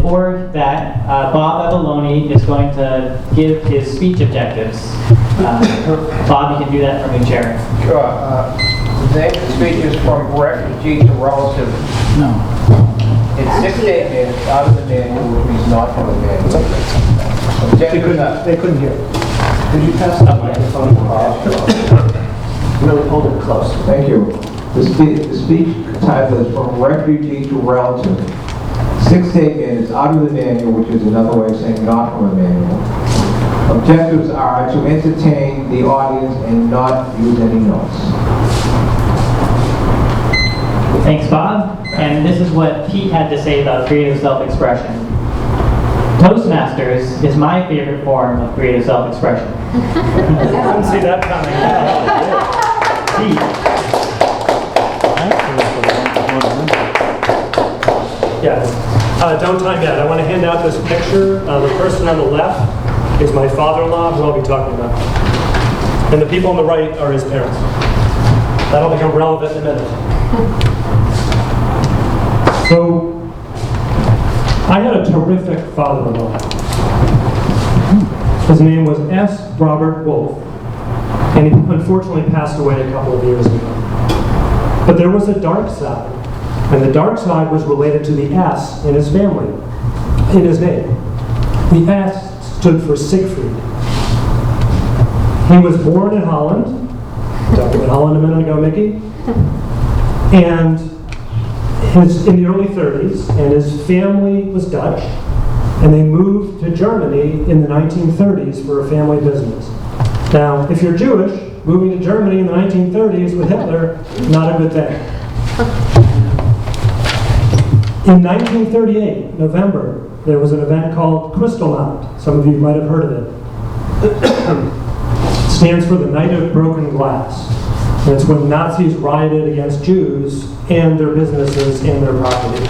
before that, Bob Abalone is going to give his speech objectives. Bob, you can do that from your chair. Sure. The name of the speech is From Refugee to Relative. No. It's 6 to 8 minutes out of the manual, which means not from the manual. They couldn't hear. Could you pass the microphone? Really hold it close. Thank you. The speech title is From Refugee to Relative. 6 to 8 minutes out of the manual, which is another way of saying not from a manual. Objectives are to entertain the audience and not use any notes. Thanks, Bob. And this is what Pete had to say about creative self-expression. Toastmasters is my favorite form of creative self-expression. I didn't see that coming. Pete. Yeah. Don't time yet. I want to hand out this picture. The person on the left is my father-in-law, who I'll be talking about. And the people on the right are his parents. That'll become relevant in a minute. So, I had a terrific father-in-law. His name was S. Robert Wolf, and he unfortunately passed away a couple of years ago. But there was a dark side, and the dark side was related to the S in his family, in his name. The S stood for Siegfried. He was born in Holland. Talked about Holland a minute ago, Mickey. And in the early 30s, and his family was Dutch, and they moved to Germany in the 1930s for a family business. Now, if you're Jewish, moving to Germany in the 1930s with Hitler, not a good thing. In 1938, November, there was an event called Kristallnacht. Some of you might have heard of it. It stands for the Night of Broken Glass. And it's when Nazis rioted against Jews and their businesses and their property.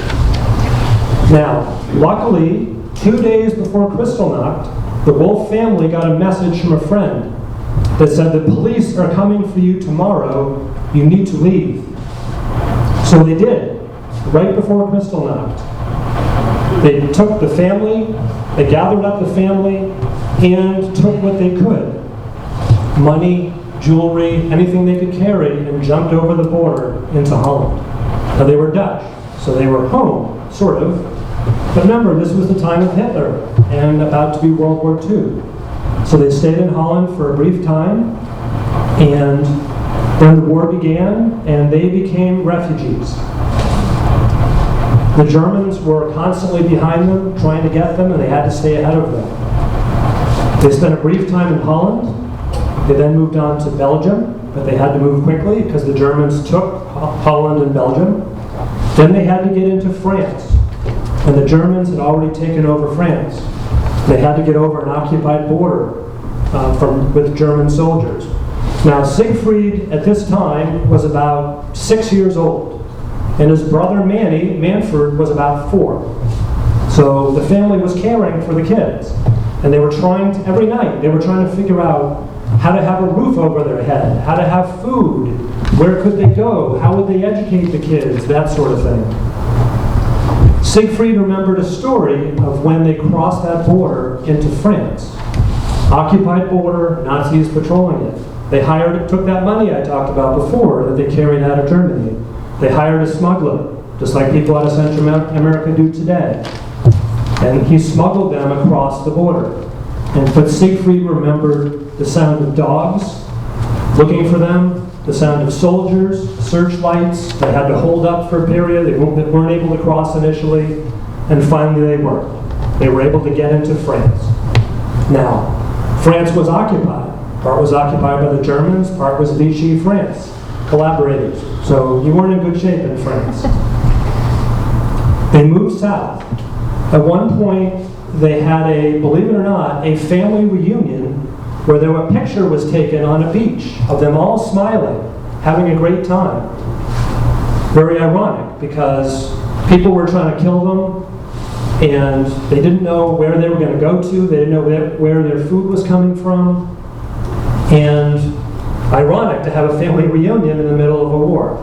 Now, luckily, 2 days before Kristallnacht, the Wolf family got a message from a friend that said the police are coming for you tomorrow, you need to leave. So they did, right before Kristallnacht. They took the family, they gathered up the family, and took what they could. Money, jewelry, anything they could carry, and jumped over the border into Holland. Now they were Dutch, so they were home, sort of. But remember, this was the time of Hitler, and about to be World War II. So they stayed in Holland for a brief time, and then the war began, and they became refugees. The Germans were constantly behind them, trying to get them, and they had to stay ahead of them. They spent a brief time in Holland. They then moved on to Belgium, but they had to move quickly because the Germans took Holland and Belgium. Then they had to get into France, and the Germans had already taken over France. They had to get over an occupied border with German soldiers. Now, Siegfried at this time was about 6 years old, and his brother Manfred, was about 4. So the family was caring for the kids, and they were trying to, every night, they were trying to figure out how to have a roof over their head, how to have food, where could they go, how would they educate the kids, that sort of thing. Siegfried remembered a story of when they crossed that border into France. Occupied border, Nazis patrolling it. They took that money I talked about before that they carried out of Germany. They hired a smuggler, just like people out of Central America do today. And he smuggled them across the border. But Siegfried remembered the sound of dogs looking for them, the sound of soldiers, searchlights. They had to hold up for a period. They weren't able to cross initially, and finally they were. They were able to get into France. Now, France was occupied. Part was occupied by the Germans, part was Vichy France, collaborators. So you weren't in good shape in France. They moved south. At one point, they had believe it or not, a family reunion where a picture was taken on a beach of them all smiling, having a great time. Very ironic, because people were trying to kill them, and they didn't know where they were going to go to, they didn't know where their food was coming from, and ironic to have a family reunion in the middle of a war.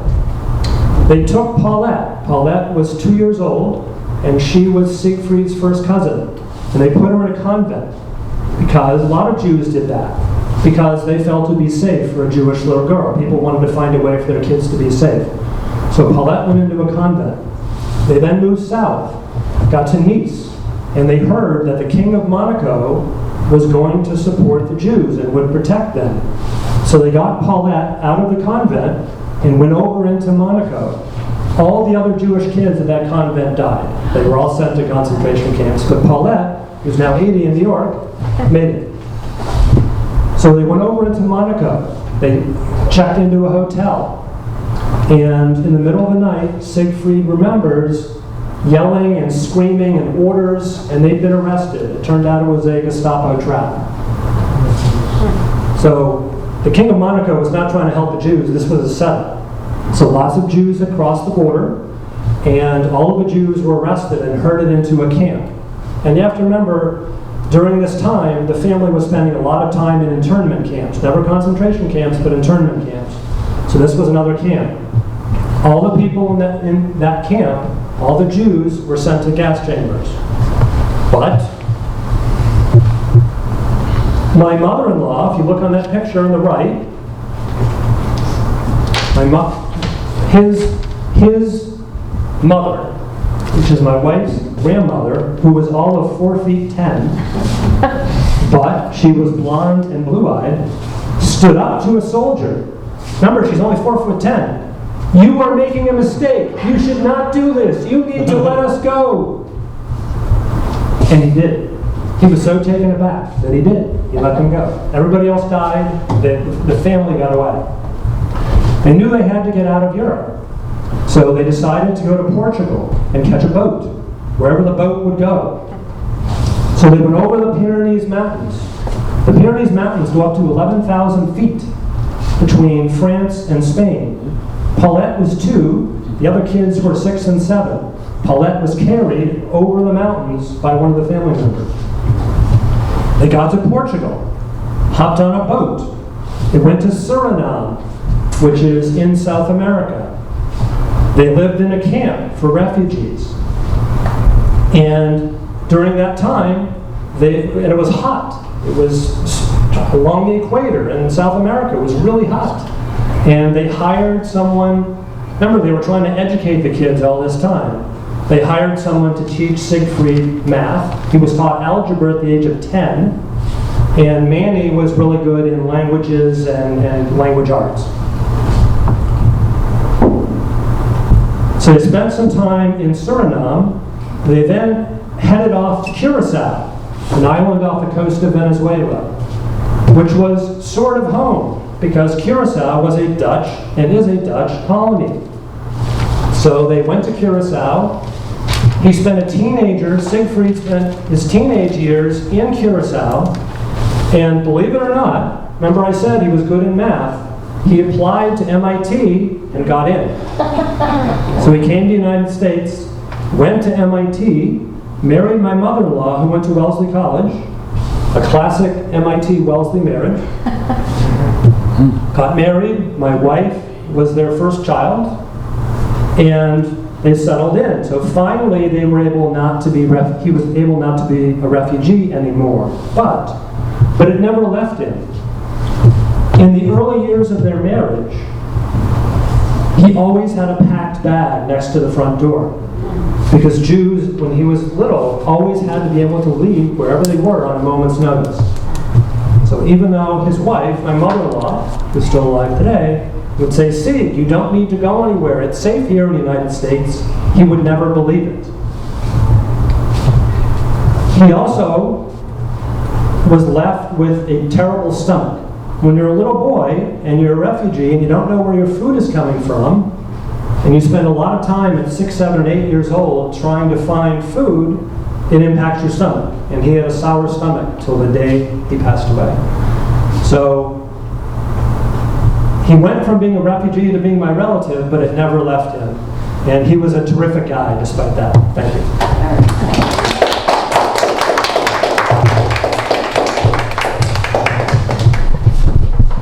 They took Paulette. Paulette was 2 years old, and she was Siegfried's first cousin. And they put her in a convent because a lot of Jews did that, because they felt to be safe for a Jewish little girl. People wanted to find a way for their kids to be safe. So Paulette went into a convent. They then moved south, got to Nice, and they heard that the King of Monaco was going to support the Jews and would protect them. So they got Paulette out of the convent and went over into Monaco. All the other Jewish kids at that convent died. They were all sent to concentration camps, but Paulette, who's now 80 in New York, made it. So they went over into Monaco. They checked into a hotel. And in the middle of the night, Siegfried remembers yelling and screaming and orders, and they'd been arrested. It turned out it was a Gestapo trap. So the King of Monaco was not trying to help the Jews. This was a setup. So lots of Jews had crossed the border, and all of the Jews were arrested and herded into a camp. And you have to remember, during this time, the family was spending a lot of time in internment camps. Never concentration camps, but internment camps. So this was another camp. All the people in that camp, all the Jews, were sent to gas chambers. But my mother-in-law, if you look on that picture on the right, his mother, which is my wife's grandmother, who was all of 4 feet 10, but she was blonde and blue-eyed, stood up to a soldier. Remember, she's only 4 foot 10. You are making a mistake. You should not do this. You need to let us go. And he did. He was so taken aback that he did. He let them go. Everybody else died. The family got away. They knew they had to get out of Europe. So they decided to go to Portugal and catch a boat, wherever the boat would go. So they went over the Pyrenees Mountains. The Pyrenees Mountains go up to 11,000 feet between France and Spain. Paulette was 2, the other kids were 6 and 7. Paulette was carried over the mountains by one of the family members. They got to Portugal, hopped on a boat. They went to Suriname, which is in South America. They lived in a camp for refugees. And during that time, and it was hot. It was along the equator in South America. It was really hot. And they hired someone, remember they were trying to educate the kids all this time. They hired someone to teach Siegfried math. He was taught algebra at the age of 10. And Manny was really good in languages and language arts. So they spent some time in Suriname. They then headed off to Curacao, an island off the coast of Venezuela, which was sort of home, because Curacao was a Dutch, and is a Dutch colony. So they went to Curacao. He spent Siegfried spent his teenage years in Curacao, and believe it or not, remember I said he was good in math, he applied to MIT and got in. So he came to the United States, went to MIT, married my mother-in-law who went to Wellesley College, a classic MIT Wellesley marriage. Got married, my wife was their first child, and they settled in. So finally they were able not to be, he was able not to be a refugee anymore. But it never left him. In the early years of their marriage, he always had a packed bag next to the front door. Because Jews, when he was little, always had to be able to leave wherever they were on a moment's notice. So even though his wife, my mother-in-law, who's still alive today, would say, "See, you don't need to go anywhere. It's safe here in the United States," he would never believe it. He also was left with a terrible stomach. When you're a little boy and you're a refugee and you don't know where your food is coming from, and you spend a lot of time at 6, 7, and 8 years old trying to find food, it impacts your stomach. And he had a sour stomach till the day he passed away. So he went from being a refugee to being my relative, but it never left him. And he was a terrific guy despite that. Thank you.